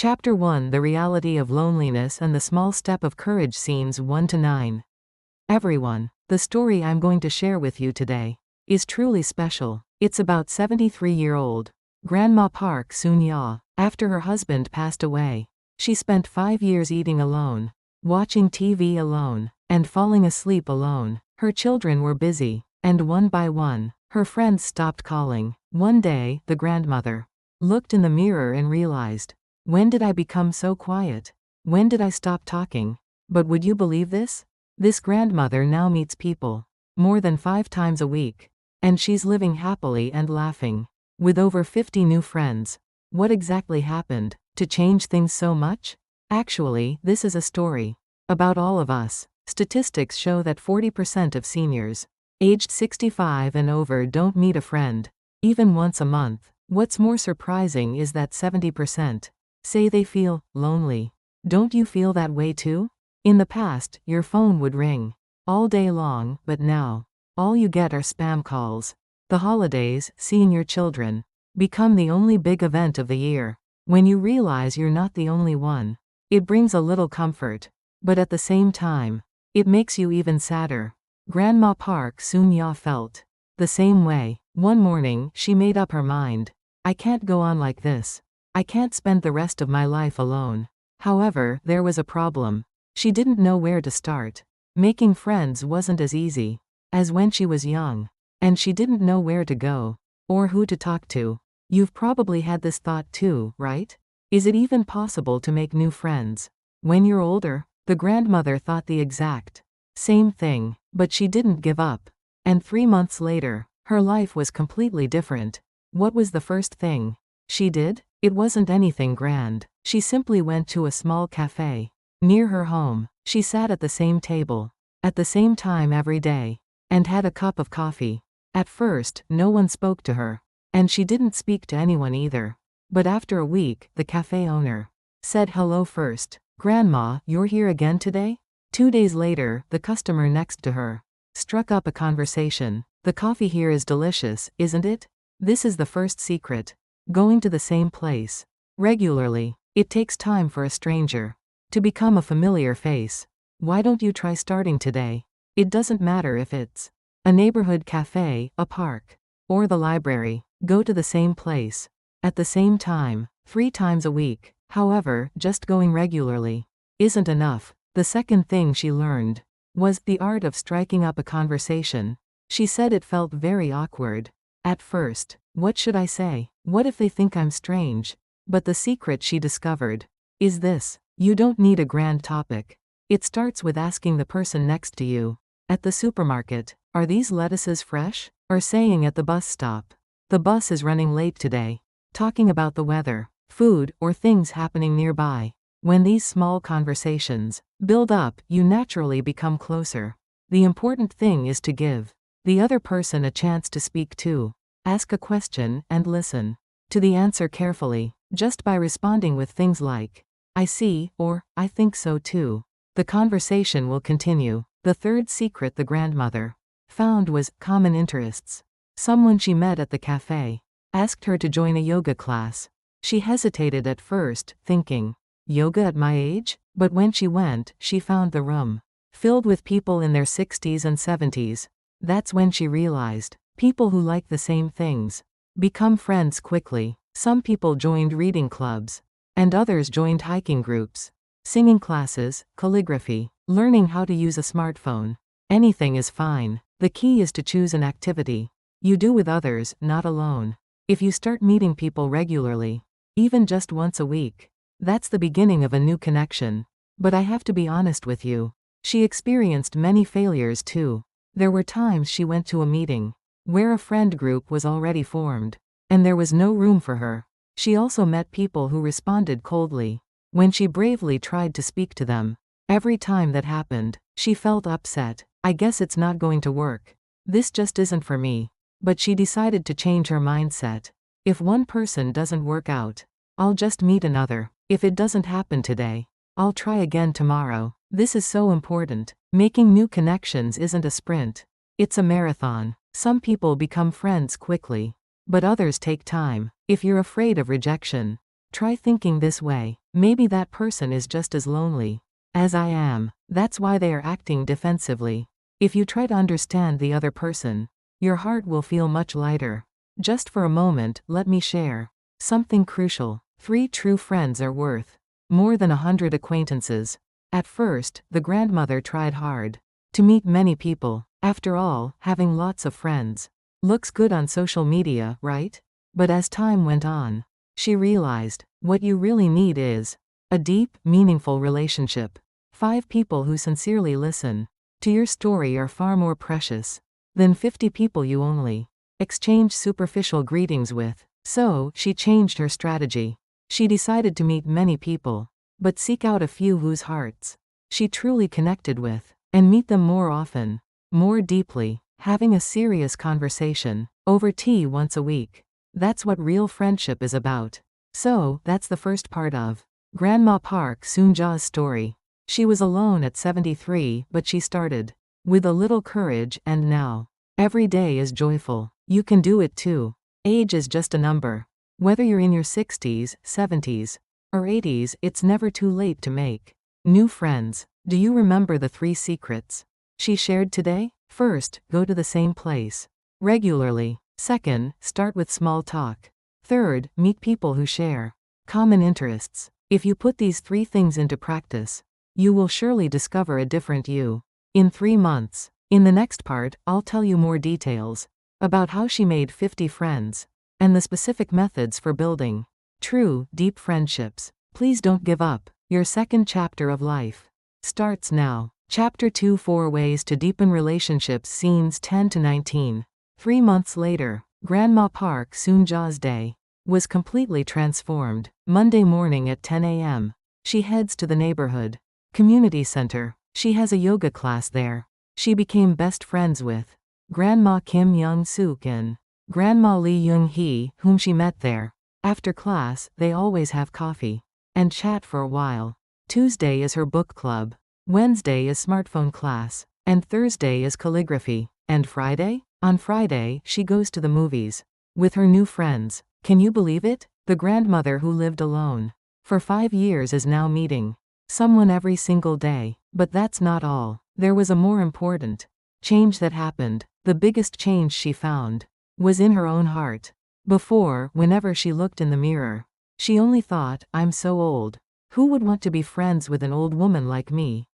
Chapter 1: The Reality of Loneliness and the Small Step of Courage. Scenes 1 to 9. Everyone, the story I'm going to share with you today is truly special. It's about 73-year-old Grandma Park Soon-ya. After her husband passed away, she spent 5 years eating alone, watching TV alone, and falling asleep alone. Her children were busy, and one by one, her friends stopped calling. One day, the grandmother looked in the mirror and realized, when did I become so quiet? When did I stop talking? But would you believe this? This grandmother now meets people more than 5 times a week, and she's living happily and laughing with over 50 new friends. What exactly happened to change things so much? Actually, this is a story about all of us. Statistics show that 40% of seniors aged 65 and over don't meet a friend even once a month. What's more surprising is that 70% say they feel lonely. Don't you feel that way too? In the past, your phone would ring all day long, but now, all you get are spam calls. The holidays, seeing your children, become the only big event of the year. When you realize you're not the only one, it brings a little comfort. But at the same time, it makes you even sadder. Grandma Park Soon-ya felt the same way. One morning, she made up her mind. I can't go on like this. I can't spend the rest of my life alone. However, there was a problem. She didn't know where to start. Making friends wasn't as easy as when she was young, and she didn't know where to go or who to talk to. You've probably had this thought too, right? Is it even possible to make new friends when you're older? The grandmother thought the exact same thing, but she didn't give up. And 3 months later, her life was completely different. What was the first thing she did? It wasn't anything grand. She simply went to a small cafe near her home. She sat at the same table at the same time every day and had a cup of coffee. At first, no one spoke to her, and she didn't speak to anyone either. But after a week, the cafe owner said hello first. Grandma, you're here again today? 2 days later, the customer next to her struck up a conversation. The coffee here is delicious, isn't it? This is the first secret. Going to the same place regularly. It takes time for a stranger to become a familiar face. Why don't you try starting today? It doesn't matter if it's a neighborhood cafe, a park, or the library. Go to the same place at the same time, 3 times a week. However, just going regularly isn't enough. The second thing she learned was the art of striking up a conversation. She said it felt very awkward at first. What should I say? What if they think I'm strange? But the secret she discovered is this: you don't need a grand topic. It starts with asking the person next to you at the supermarket, are these lettuces fresh? Or saying at the bus stop, the bus is running late today. Talking about the weather, food, or things happening nearby. When these small conversations build up, you naturally become closer. The important thing is to give the other person a chance to speak too. Ask a question and listen to the answer carefully. Just by responding with things like, I see, or, I think so too, the conversation will continue. The third secret the grandmother found was common interests. Someone she met at the cafe asked her to join a yoga class. She hesitated at first, thinking, yoga at my age? But when she went, she found the room filled with people in their 60s and 70s. That's when she realized, people who like the same things become friends quickly. Some people joined reading clubs, and others joined hiking groups, singing classes, calligraphy, learning how to use a smartphone. Anything is fine. The key is to choose an activity you do with others, not alone. If you start meeting people regularly, even just once a week, that's the beginning of a new connection. But I have to be honest with you. She experienced many failures too. There were times she went to a meeting where a friend group was already formed, and there was no room for her. She also met people who responded coldly when she bravely tried to speak to them. Every time that happened, she felt upset. I guess it's not going to work. This just isn't for me. But she decided to change her mindset. If one person doesn't work out, I'll just meet another. If it doesn't happen today, I'll try again tomorrow. This is so important. Making new connections isn't a sprint. It's a marathon. Some people become friends quickly, but others take time. If you're afraid of rejection, try thinking this way. Maybe that person is just as lonely as I am. That's why they are acting defensively. If you try to understand the other person, your heart will feel much lighter. Just for a moment, let me share something crucial. 3 true friends are worth more than 100 acquaintances. At first, the grandmother tried hard to meet many people. After all, having lots of friends looks good on social media, right? But as time went on, she realized what you really need is a deep, meaningful relationship. 5 people who sincerely listen to your story are far more precious than 50 people you only exchange superficial greetings with. So, she changed her strategy. She decided to meet many people, but seek out a few whose hearts she truly connected with, and meet them more often, more deeply, having a serious conversation over tea once a week. That's what real friendship is about. So, that's the first part of Grandma Park Soon-ja's story. She was alone at 73, but she started with a little courage, and now every day is joyful. You can do it too. Age is just a number. Whether you're in your 60s, 70s, or 80s, it's never too late to make new friends. Do you remember the 3 secrets she shared today? First, go to the same place regularly. Second, start with small talk. Third, meet people who share common interests. If you put these 3 things into practice, you will surely discover a different you in 3 months. In the next part, I'll tell you more details about how she made 50 friends and the specific methods for building true, deep friendships. Please don't give up. Your second chapter of life starts now. Chapter 2: 4 Ways to Deepen Relationships. Scenes 10 to 19. 3 months later, Grandma Park Soon-ja's day was completely transformed. Monday morning at 10 a.m., she heads to the neighborhood community center. She has a yoga class there. She became best friends with Grandma Kim Young-suk and Grandma Lee Young-hee, whom she met there. After class, they always have coffee and chat for a while. Tuesday is her book club. Wednesday is smartphone class. And Thursday is calligraphy. And Friday? On Friday, she goes to the movies with her new friends. Can you believe it? The grandmother who lived alone for 5 years is now meeting someone every single day. But that's not all. There was a more important change that happened. The biggest change she found was in her own heart. Before, whenever she looked in the mirror, she only thought, I'm so old. Who would want to be friends with an old woman like me?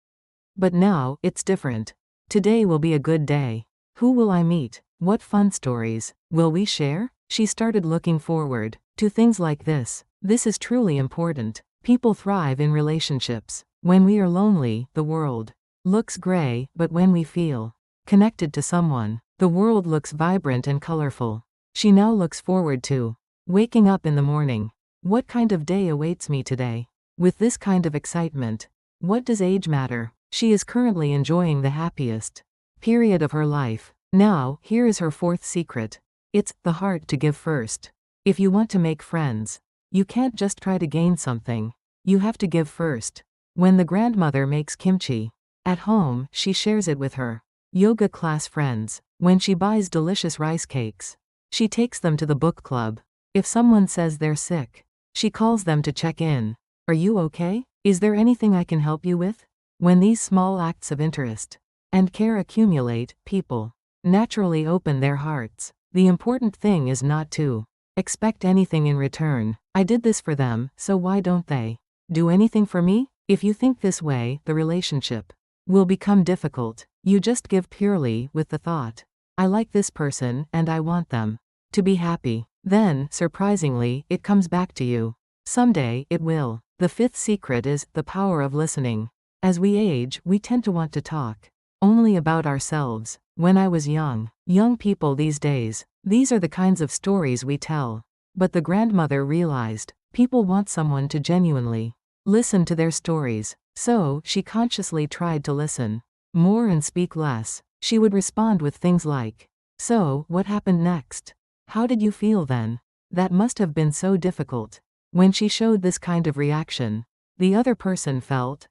But now, it's different. Today will be a good day. Who will I meet? What fun stories will we share? She started looking forward to things like this. This is truly important. People thrive in relationships. When we are lonely, the world looks gray, but when we feel connected to someone, the world looks vibrant and colorful. She now looks forward to waking up in the morning. What kind of day awaits me today? With this kind of excitement, what does age matter? She is currently enjoying the happiest period of her life. Now, here is her 4th secret. It's the heart to give first. If you want to make friends, you can't just try to gain something. You have to give first. When the grandmother makes kimchi at home, she shares it with her yoga class friends. When she buys delicious rice cakes, she takes them to the book club. If someone says they're sick, she calls them to check in. Are you okay? Is there anything I can help you with? When these small acts of interest and care accumulate, people naturally open their hearts. The important thing is not to expect anything in return. I did this for them, so why don't they do anything for me? If you think this way, the relationship will become difficult. You just give purely with the thought, I like this person and I want them to be happy. Then, surprisingly, it comes back to you. Someday, it will. The 5th secret is the power of listening. As we age, we tend to want to talk only about ourselves. When I was young people these days, these are the kinds of stories we tell. But the grandmother realized people want someone to genuinely listen to their stories. So, she consciously tried to listen more and speak less. She would respond with things like, so, what happened next? How did you feel then? That must have been so difficult. When she showed this kind of reaction, the other person felt,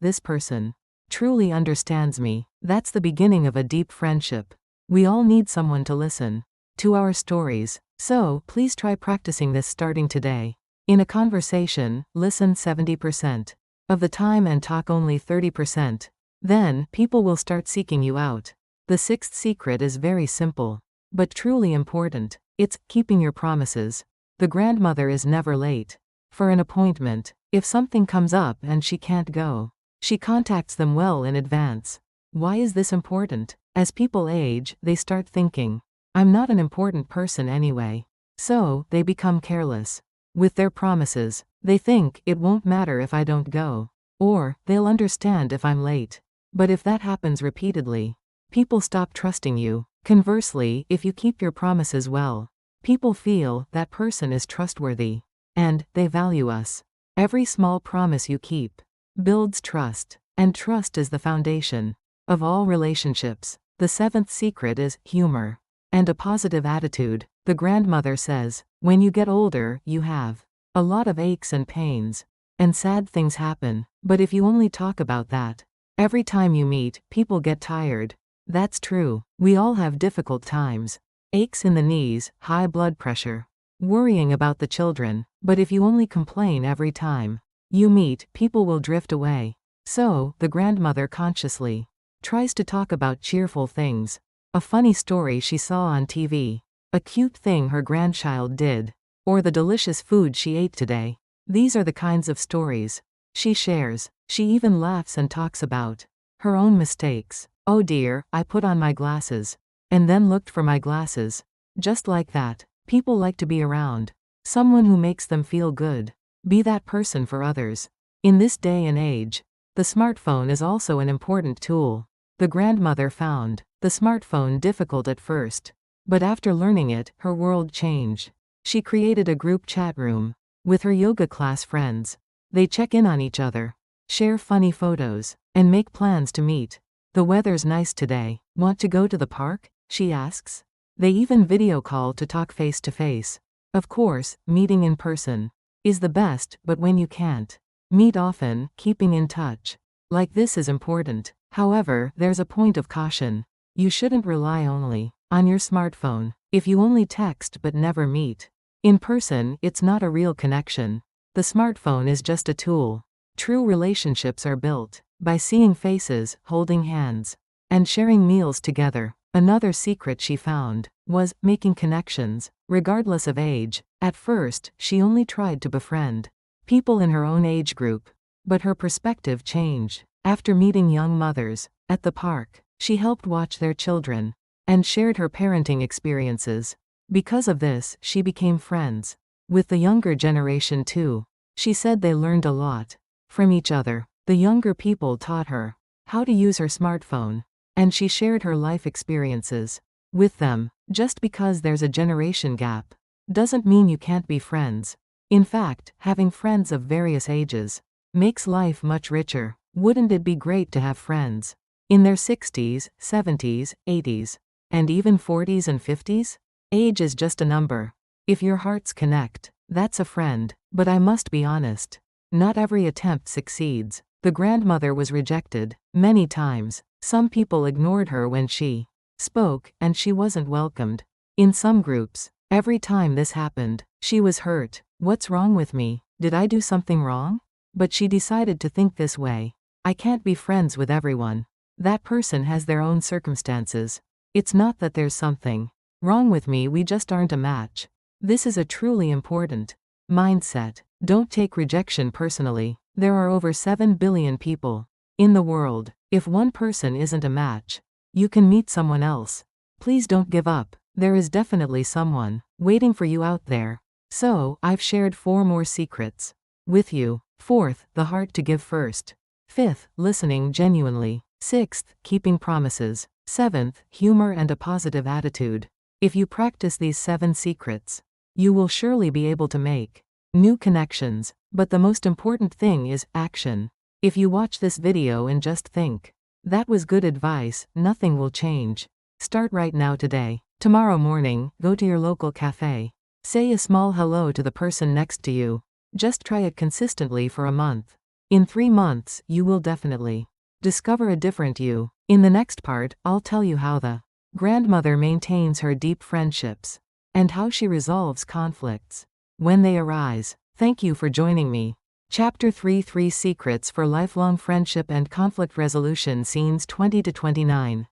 this person truly understands me. That's the beginning of a deep friendship. We all need someone to listen to our stories. So, please try practicing this starting today. In a conversation, listen 70% of the time and talk only 30%. Then, people will start seeking you out. The sixth secret is very simple, but truly important. It's keeping your promises. The grandmother is never late for an appointment. If something comes up and she can't go, she contacts them well in advance. Why is this important? As people age, they start thinking, I'm not an important person anyway. So, they become careless with their promises. They think, it won't matter if I don't go. Or, they'll understand if I'm late. But if that happens repeatedly, people stop trusting you. Conversely, if you keep your promises well, people feel that person is trustworthy. And, they value us. Every small promise you keep builds trust. And trust is the foundation of all relationships. The seventh secret is humor and a positive attitude. The grandmother says, when you get older, you have a lot of aches and pains, and sad things happen. But if you only talk about that every time you meet, people get tired. That's true. We all have difficult times. Aches in the knees, high blood pressure, worrying about the children. But if you only complain every time you meet, people will drift away. So, the grandmother consciously tries to talk about cheerful things. A funny story she saw on TV. A cute thing her grandchild did. Or the delicious food she ate today. These are the kinds of stories she shares. She even laughs and talks about her own mistakes. Oh dear, I put on my glasses. And then looked for my glasses. Just like that. People like to be around someone who makes them feel good. Be that person for others. In this day and age, the smartphone is also an important tool. The grandmother found the smartphone difficult at first. But after learning it, her world changed. She created a group chat room with her yoga class friends. They check in on each other, share funny photos, and make plans to meet. The weather's nice today. Want to go to the park? She asks. They even video call to talk face to face. Of course, meeting in person is the best, but when you can't meet often, keeping in touch like this is important. However, there's a point of caution. You shouldn't rely only on your smartphone. If you only text but never meet in person, it's not a real connection. The smartphone is just a tool. True relationships are built by seeing faces, holding hands, and sharing meals together. Another secret she found was making connections, regardless of age. At first, she only tried to befriend people in her own age group. But her perspective changed. After meeting young mothers at the park, she helped watch their children and shared her parenting experiences. Because of this, she became friends with the younger generation too. She said they learned a lot from each other. The younger people taught her how to use her smartphone, and she shared her life experiences with them. Just because there's a generation gap doesn't mean you can't be friends. In fact, having friends of various ages makes life much richer. Wouldn't it be great to have friends in their 60s, 70s, 80s, and even 40s and 50s? Age is just a number. If your hearts connect, that's a friend. But I must be honest, not every attempt succeeds. The grandmother was rejected many times. Some people ignored her when she spoke, and she wasn't welcomed in some groups. Every time this happened, she was hurt. What's wrong with me? Did I do something wrong? But she decided to think this way. I can't be friends with everyone. That person has their own circumstances. It's not that there's something wrong with me, we just aren't a match. This is a truly important mindset. Don't take rejection personally. There are over 7 billion people in the world. If one person isn't a match, you can meet someone else. Please don't give up. There is definitely someone waiting for you out there. So, I've shared 4 more secrets with you. 4th, the heart to give first. 5th, listening genuinely. 6th, keeping promises. 7th, humor and a positive attitude. If you practice these 7 secrets, you will surely be able to make new connections. But the most important thing is action. If you watch this video and just think, that was good advice, nothing will change. Start right now today. Tomorrow morning, go to your local cafe. Say a small hello to the person next to you. Just try it consistently for a month. In 3 months, you will definitely discover a different you. In the next part, I'll tell you how the grandmother maintains her deep friendships and how she resolves conflicts when they arise. Thank you for joining me. Chapter 3 3 Secrets for Lifelong Friendship and Conflict Resolution Scenes 20 to 29.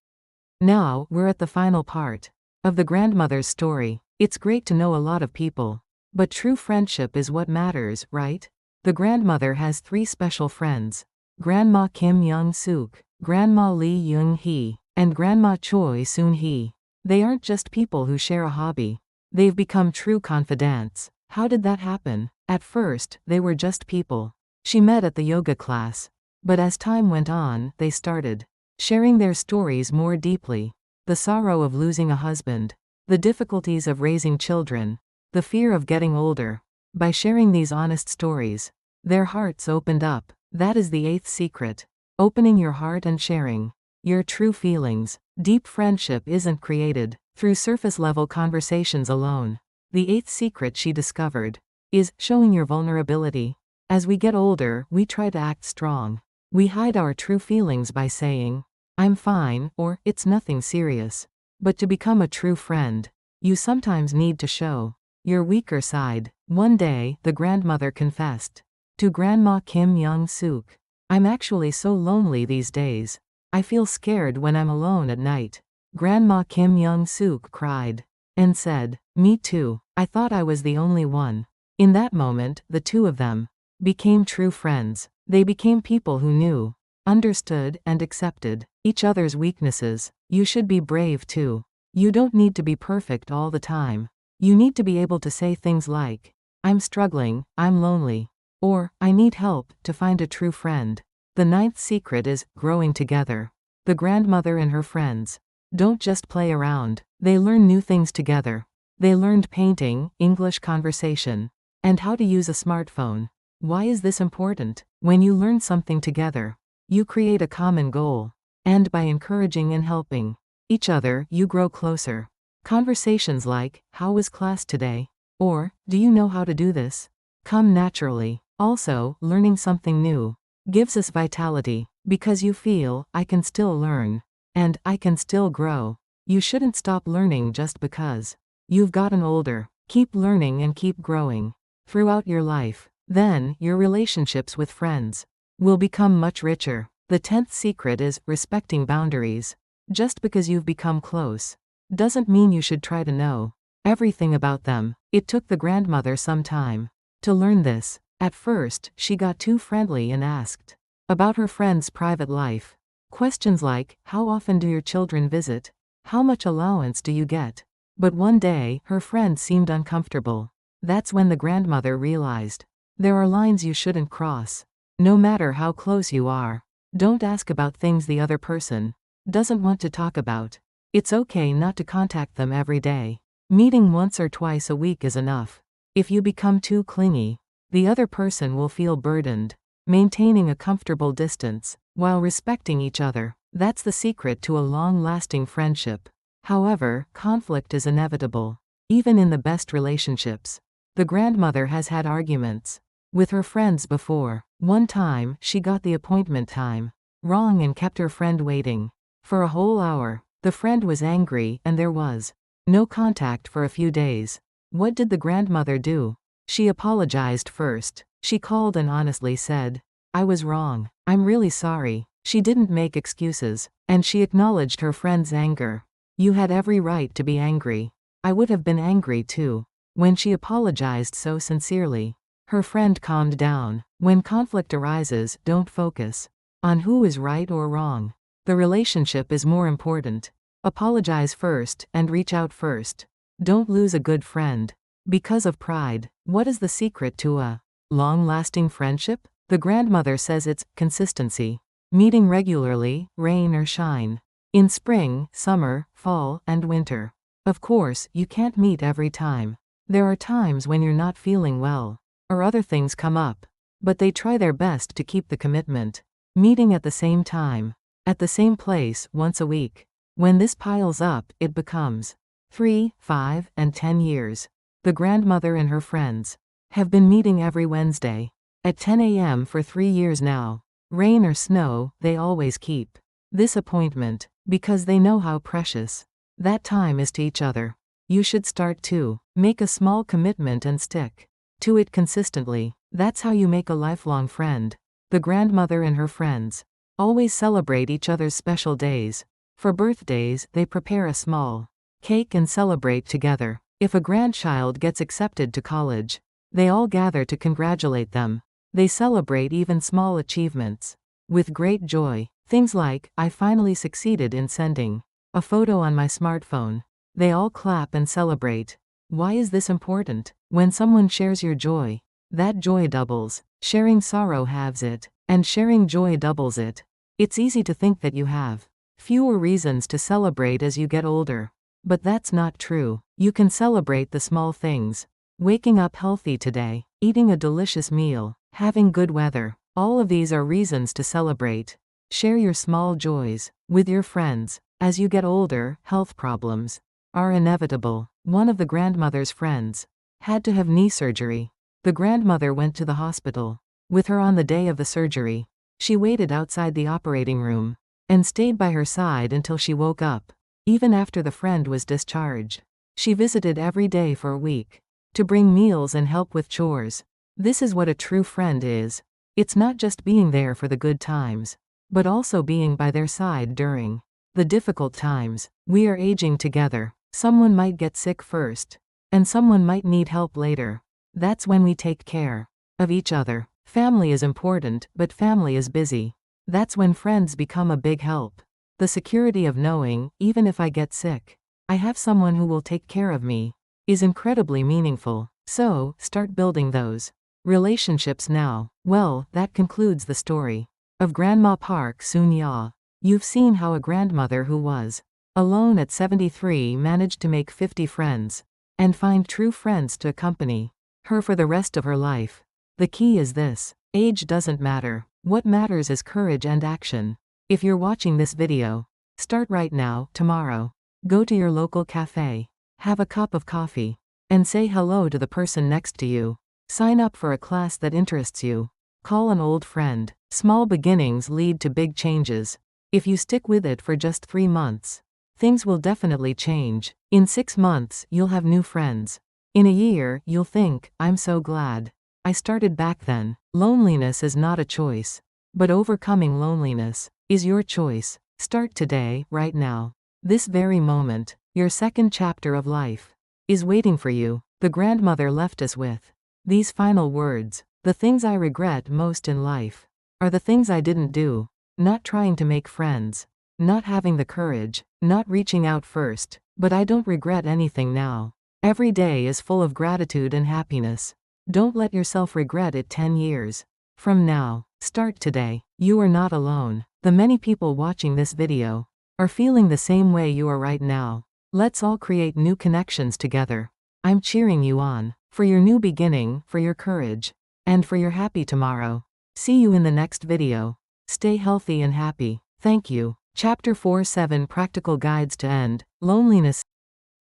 Now, we're at the final part of the grandmother's story. It's great to know a lot of people, but true friendship is what matters, right? The grandmother has 3 special friends: Grandma Kim Young-suk, Grandma Lee Young-hee, and Grandma Choi Soon-hee. They aren't just people who share a hobby. They've become true confidants. How did that happen? At first, they were just people she met at the yoga class. But as time went on, they started sharing their stories more deeply. The sorrow of losing a husband, the difficulties of raising children, the fear of getting older. By sharing these honest stories, their hearts opened up. That is the 8th secret. Opening your heart and sharing your true feelings. Deep friendship isn't created through surface-level conversations alone. The 8th secret she discovered is showing your vulnerability. As we get older, we try to act strong. We hide our true feelings by saying, "I'm fine," or "It's nothing serious." But to become a true friend, you sometimes need to show your weaker side. One day, the grandmother confessed to Grandma Kim Young-suk, "I'm actually so lonely these days. I feel scared when I'm alone at night." Grandma Kim Young-suk cried and said, "Me too. I thought I was the only one." In that moment, the two of them became true friends. They became people who knew, understood, and accepted each other's weaknesses. You should be brave too. You don't need to be perfect all the time. You need to be able to say things like, "I'm struggling, I'm lonely," or "I need help," to find a true friend. The 9th secret is growing together. The grandmother and her friends don't just play around. They learn new things together. They learned painting, English conversation, and how to use a smartphone. Why is this important? When you learn something together, you create a common goal. And by encouraging and helping each other, you grow closer. Conversations like, "How was class today?" or "Do you know how to do this?" come naturally. Also, learning something new gives us vitality, because you feel, "I can still learn," and "I can still grow." You shouldn't stop learning just because you've gotten older. Keep learning and keep growing throughout your life. Then, your relationships with friends will become much richer. The 10th secret is respecting boundaries. Just because you've become close doesn't mean you should try to know everything about them. It took the grandmother some time to learn this. At first, she got too friendly and asked about her friend's private life. Questions like, "How often do your children visit? How much allowance do you get?" But one day, her friend seemed uncomfortable. That's when the grandmother realized there are lines you shouldn't cross. No matter how close you are, don't ask about things the other person doesn't want to talk about. It's okay not to contact them every day. Meeting once or twice a week is enough. If you become too clingy, the other person will feel burdened. Maintaining a comfortable distance while respecting each other, that's the secret to a long-lasting friendship. However, conflict is inevitable, even in the best relationships. The grandmother has had arguments with her friends before. One time, she got the appointment time wrong and kept her friend waiting for a whole hour. The friend was angry, and there was no contact for a few days. What did the grandmother do? She apologized first. She called and honestly said, "I was wrong. I'm really sorry." She didn't make excuses, and she acknowledged her friend's anger. "You had every right to be angry. I would have been angry too." When she apologized so sincerely, her friend calmed down. When conflict arises, don't focus on who is right or wrong. The relationship is more important. Apologize first and reach out first. Don't lose a good friend because of pride. What is the secret to a long-lasting friendship? The grandmother says it's consistency. Meeting regularly, rain or shine. In spring, summer, fall, and winter. Of course, you can't meet every time. There are times when you're not feeling well, or other things come up. But they try their best to keep the commitment. Meeting at the same time, at the same place, once a week. When this piles up, it becomes 3, 5, and 10 years. The grandmother and her friends have been meeting every Wednesday at 10 a.m. for 3 years now. Rain or snow, they always keep this appointment, because they know how precious that time is to each other. You should start too. Make a small commitment and stick to it consistently. That's how you make a lifelong friend. The grandmother and her friends always celebrate each other's special days. For birthdays, they prepare a small cake and celebrate together. If a grandchild gets accepted to college, they all gather to congratulate them. They celebrate even small achievements with great joy. Things like, I finally succeeded in sending a photo on my smartphone. They all clap and celebrate. Why is this important? When someone shares your joy, that joy doubles. Sharing sorrow halves it, and sharing joy doubles it. It's easy to think that you have fewer reasons to celebrate as you get older. But that's not true. You can celebrate the small things. Waking up healthy today, eating a delicious meal, having good weather. All of these are reasons to celebrate. Share your small joys with your friends. As you get older, health problems are inevitable. One of the grandmother's friends had to have knee surgery. The grandmother went to the hospital with her on the day of the surgery. She waited outside the operating room and stayed by her side until she woke up. Even after the friend was discharged, she visited every day for a week to bring meals and help with chores. This is what a true friend is. It's not just being there for the good times, but also being by their side during the difficult times. We are aging together. Someone might get sick first, and someone might need help later. That's when we take care of each other. Family is important, but family is busy. That's when friends become a big help. The security of knowing, even if I get sick, I have someone who will take care of me, is incredibly meaningful. So, start building those relationships now. Well, that concludes the story of Grandma Park Soon-ya. You've seen how a grandmother who was alone at 73 managed to make 50 friends and find true friends to accompany her for the rest of her life. The key is this: age doesn't matter. What matters is courage and action. If you're watching this video, start right now. Tomorrow, go to your local cafe, have a cup of coffee, and say hello to the person next to you. Sign up for a class that interests you. Call an old friend. Small beginnings lead to big changes. If you stick with it for just 3 months, things will definitely change. In 6 months, you'll have new friends. In a year, you'll think, I'm so glad I started back then. Loneliness is not a choice, but overcoming loneliness is your choice. Start today, right now. This very moment, your second chapter of life is waiting for you. The grandmother left us with these final words: the things I regret most in life are the things I didn't do. Not trying to make friends, not having the courage, not reaching out first, but I don't regret anything now. Every day is full of gratitude and happiness. Don't let yourself regret it 10 years from now. Start today. You are not alone. The many people watching this video are feeling the same way you are right now. Let's all create new connections together. I'm cheering you on for your new beginning, for your courage, and for your happy tomorrow. See you in the next video. Stay healthy and happy. Thank you. Chapter 4: 7 Practical Guides to End Loneliness.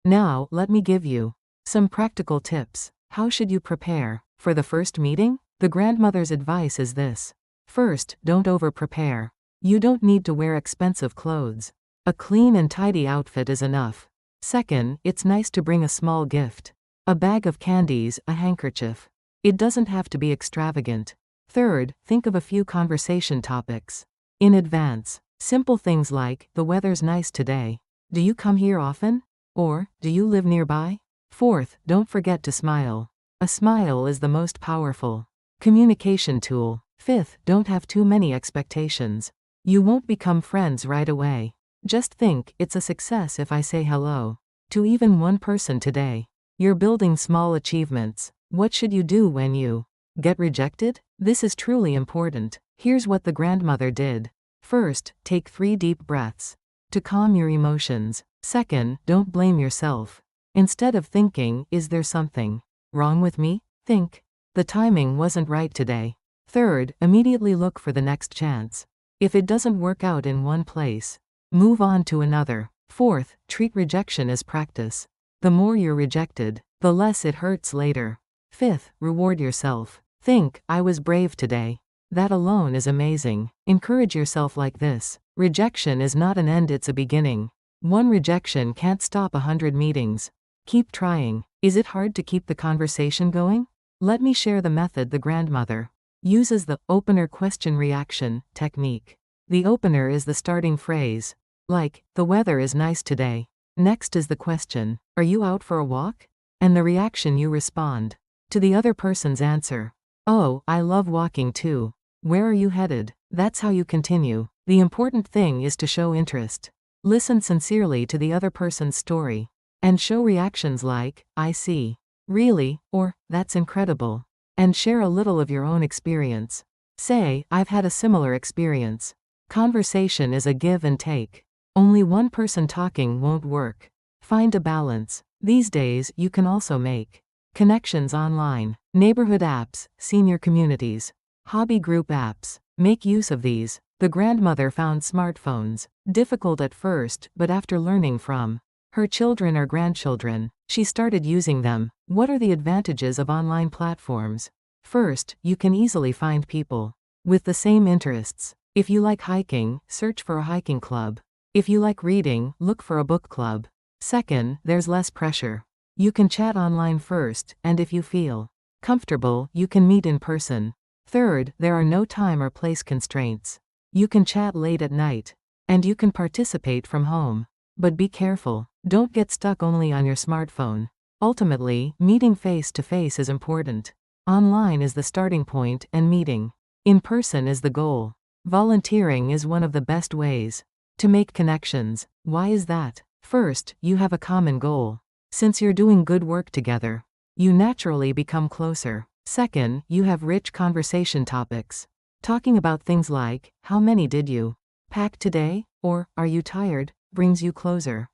Now, let me give you some practical tips. How should you prepare for the first meeting? The grandmother's advice is this. First, don't over-prepare. You don't need to wear expensive clothes. A clean and tidy outfit is enough. Second, it's nice to bring a small gift. A bag of candies, a handkerchief. It doesn't have to be extravagant. Third, think of a few conversation topics in advance. Simple things like, the weather's nice today. Do you come here often? Or, do you live nearby? Fourth, don't forget to smile. A smile is the most powerful communication tool. Fifth, don't have too many expectations. You won't become friends right away. Just think, it's a success if I say hello to even one person today. You're building small achievements. What should you do when you get rejected? This is truly important. Here's what the grandmother did. First, take 3 deep breaths to calm your emotions. Second, don't blame yourself. Instead of thinking, is there something wrong with me? Think, the timing wasn't right today. Third, immediately look for the next chance. If it doesn't work out in one place, move on to another. Fourth, treat rejection as practice. The more you're rejected, the less it hurts later. Fifth, reward yourself. Think, I was brave today. That alone is amazing. Encourage yourself like this. Rejection is not an end, it's a beginning. One rejection can't stop 100 meetings. Keep trying. Is it hard to keep the conversation going? Let me share the method the grandmother uses: the opener question reaction technique. The opener is the starting phrase. Like, the weather is nice today. Next is the question, are you out for a walk? And the reaction, you respond to the other person's answer. Oh, I love walking too. Where are you headed? That's how you continue. The important thing is to show interest. Listen sincerely to the other person's story. And show reactions like, I see. Really, or, that's incredible. And share a little of your own experience. Say, I've had a similar experience. Conversation is a give and take. Only one person talking won't work. Find a balance. These days, you can also make connections online. Neighborhood apps, senior communities, hobby group apps. Make use of these. The grandmother found smartphones difficult at first, but after learning from her children or grandchildren, she started using them. What are the advantages of online platforms? First, you can easily find people with the same interests. If you like hiking, search for a hiking club. If you like reading, look for a book club. Second, there's less pressure. You can chat online first, and if you feel comfortable, you can meet in person. Third, there are no time or place constraints. You can chat late at night, and you can participate from home. But be careful. Don't get stuck only on your smartphone. Ultimately, meeting face to face is important. Online is the starting point, and meeting in person is the goal. Volunteering is one of the best ways to make connections. Why is that? First, you have a common goal. Since you're doing good work together, you naturally become closer. Second, you have rich conversation topics. Talking about things like, how many did you pack today? Or, are you tired? Brings you closer.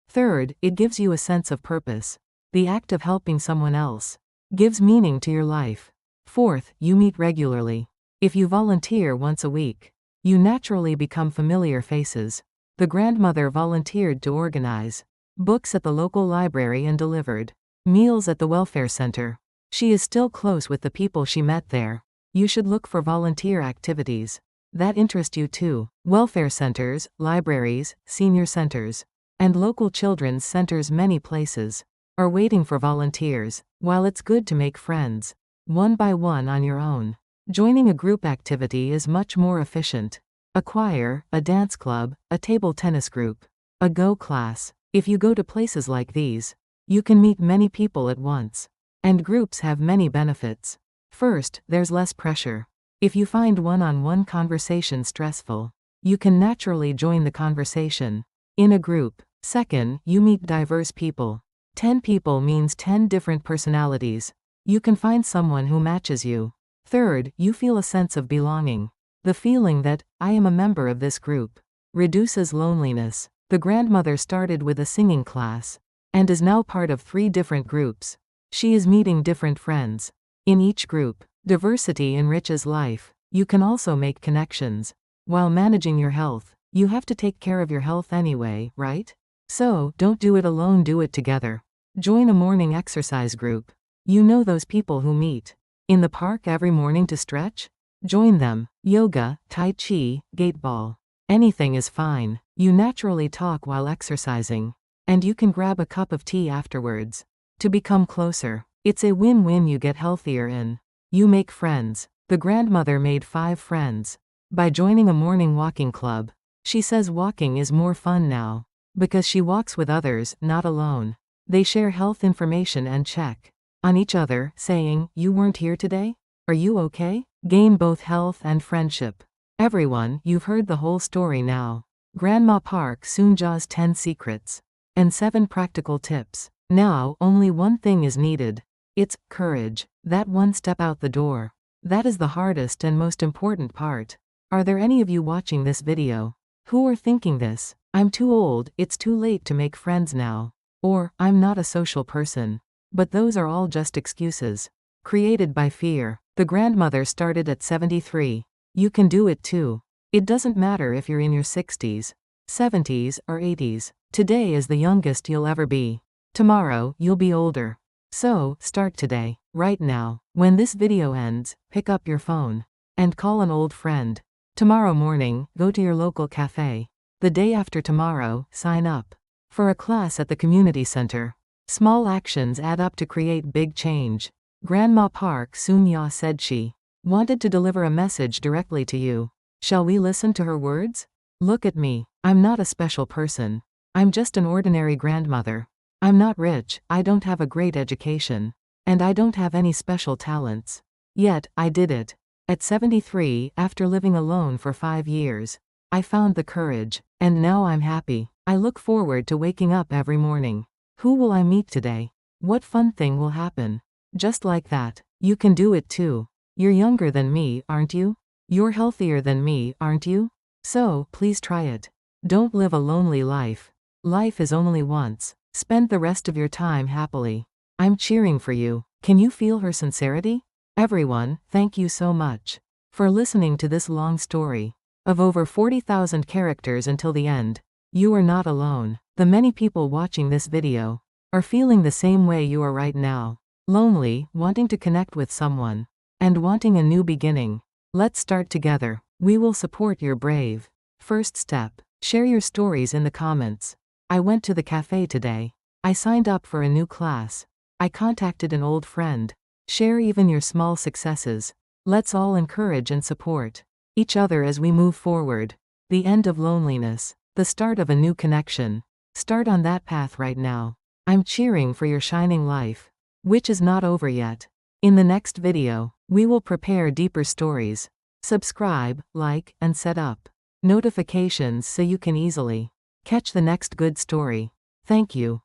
Third, it gives you a sense of purpose. The act of helping someone else gives meaning to your life. Fourth, you meet regularly. If you volunteer once a week, you naturally become familiar faces. The grandmother volunteered to organize books at the local library and delivered meals at the welfare center. She is still close with the people she met there. You should look for volunteer activities that interest you too. Welfare centers, libraries, senior centers, and local children's centers, many places are waiting for volunteers. While it's good to make friends one by one on your own, joining a group activity is much more efficient. A choir, a dance club, a table tennis group, a Go class. If you go to places like these, you can meet many people at once. And groups have many benefits. First, there's less pressure. If you find one-on-one conversation stressful, you can naturally join the conversation in a group. Second, you meet diverse people. 10 people means 10 different personalities. You can find someone who matches you. Third, you feel a sense of belonging. The feeling that, I am a member of this group, reduces loneliness. The grandmother started with a singing class and is now part of 3 different groups. She is meeting different friends in each group. Diversity enriches life. You can also make connections while managing your health. You have to take care of your health anyway, right? So, don't do it alone, do it together. Join a morning exercise group. You know those people who meet in the park every morning to stretch? Join them. Yoga, Tai Chi, Gateball. Anything is fine. You naturally talk while exercising, and you can grab a cup of tea afterwards to become closer. It's a win-win. You get healthier and you make friends. The grandmother made 5 friends by joining a morning walking club. She says walking is more fun now because she walks with others, not alone. They share health information and check on each other, saying, you weren't here today? Are you okay? Gain both health and friendship. Everyone, you've heard the whole story now. Grandma Park Soonja's 10 secrets and 7 practical tips. Now, only one thing is needed. It's courage. That one step out the door. That is the hardest and most important part. Are there any of you watching this video who are thinking this? I'm too old, it's too late to make friends now. Or, I'm not a social person. But those are all just excuses created by fear. The grandmother started at 73. You can do it too. It doesn't matter if you're in your 60s, 70s, or 80s. Today is the youngest you'll ever be. Tomorrow, you'll be older. So, start today, right now. When this video ends, pick up your phone and call an old friend. Tomorrow morning, go to your local cafe. The day after tomorrow, sign up for a class at the community center. Small actions add up to create big change. Grandma Park Soon-ya said she wanted to deliver a message directly to you. Shall we listen to her words? Look at me. I'm not a special person. I'm just an ordinary grandmother. I'm not rich, I don't have a great education. And I don't have any special talents. Yet, I did it. At 73, after living alone for 5 years, I found the courage, and now I'm happy. I look forward to waking up every morning. Who will I meet today? What fun thing will happen? Just like that. You can do it too. You're younger than me, aren't you? You're healthier than me, aren't you? So, please try it. Don't live a lonely life. Life is only once. Spend the rest of your time happily. I'm cheering for you. Can you feel her sincerity? Everyone, thank you so much for listening to this long story of over 40,000 characters until the end. You are not alone. The many people watching this video are feeling the same way you are right now. Lonely, wanting to connect with someone, and wanting a new beginning. Let's start together. We will support your brave first step. Share your stories in the comments. I went to the cafe today. I signed up for a new class. I contacted an old friend. Share even your small successes. Let's all encourage and support each other as we move forward. The end of loneliness. The start of a new connection. Start on that path right now. I'm cheering for your shining life, which is not over yet. In the next video, we will prepare deeper stories. Subscribe, like, and set up notifications so you can easily catch the next good story. Thank you.